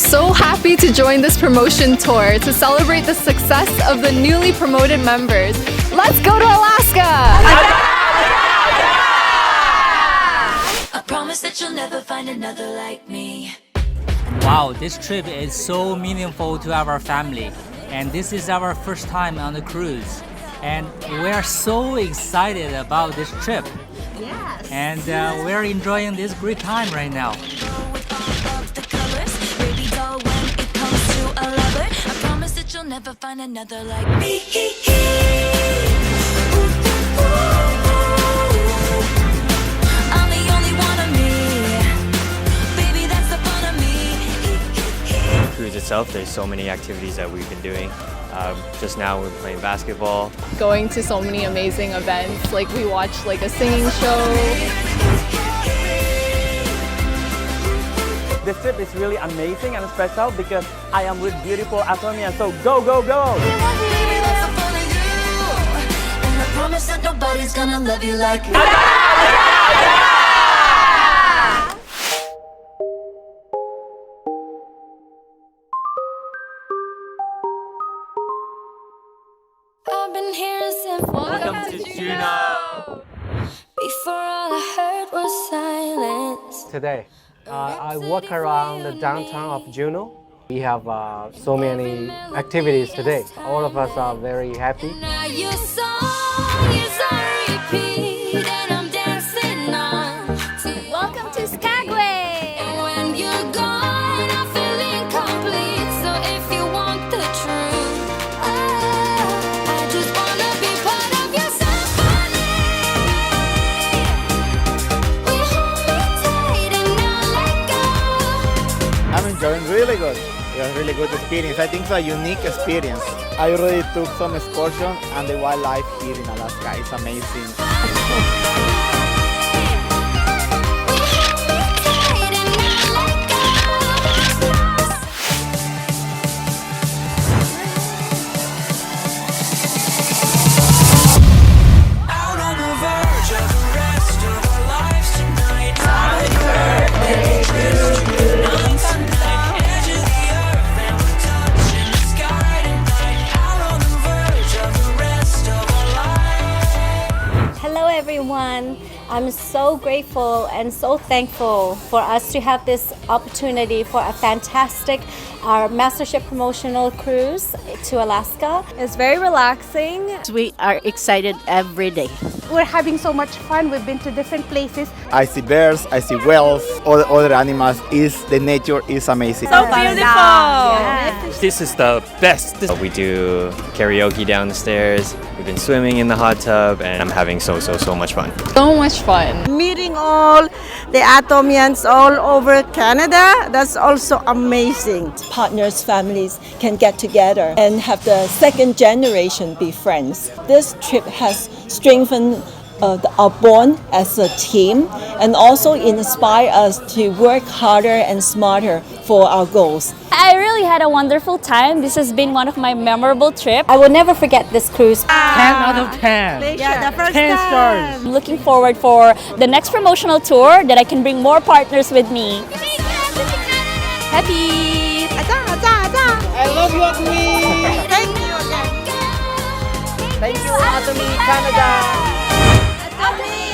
so happy to join this promotion tour to celebrate the success of the newly promoted members. Let's go to Alaska! I promise that you'll never find another like me. Wow, this trip is so meaningful to our family, and this is our first time on the cruise, and we are so excited about this trip. Yes. And we're enjoying this great time right now. With all of the colors, baby doll, when it comes to a lover, I promise that you'll never find another like me. I'm the only one of me, baby, that's the fun of me. The cruise itself, there's so many activities that we've been doing. Just now we're playing basketball. Going to so many amazing events, like we watched like a singing show. This trip is really amazing and special because I am with beautiful Atomy, and so go, go, go! And I promise that nobody's gonna love you like me. I've been here since Welcome to Juneau! before all I heard was silence. Today, I walk around the downtown of Juneau. We have so many activities today. All of us are very happy. Now your song is on repeat, and I'm dancing on to Welcome to Skagway! And when you're gone, I feel incomplete. So if you want the truth, I just wanna be part of your symphony. We hold me tight and not let go. I'm enjoying really good. It was a really good experience. I think it's a unique experience. I already took some excursion and the wildlife here in Alaska is amazing. Hello everyone. I'm so grateful and so thankful for us to have this opportunity for a fantastic mastership promotional cruise to Alaska. It's very relaxing. We are excited every day. We're having so much fun. We've been to different places. I see bears, I see whales, all the other animals. The nature is amazing. So beautiful! This is the best. We do karaoke down the stairs. We've been swimming in the hot tub, and I'm having so much fun. So much fun. Meeting all the Atomians all over Canada, that's also amazing. Partners, families can get together and have the second generation be friends. This trip has strengthened our bond as a team and also inspire us to work harder and smarter for our goals. I really had a wonderful time. This has been one of my memorable trips. I will never forget this cruise. 10 out of 10! Yeah, the first 10 time. stars! I'm looking forward for the next promotional tour that I can bring more partners with me. Happy! I love you, Atomy! Thank you again. Thank you, Atomy Canada! Atomy!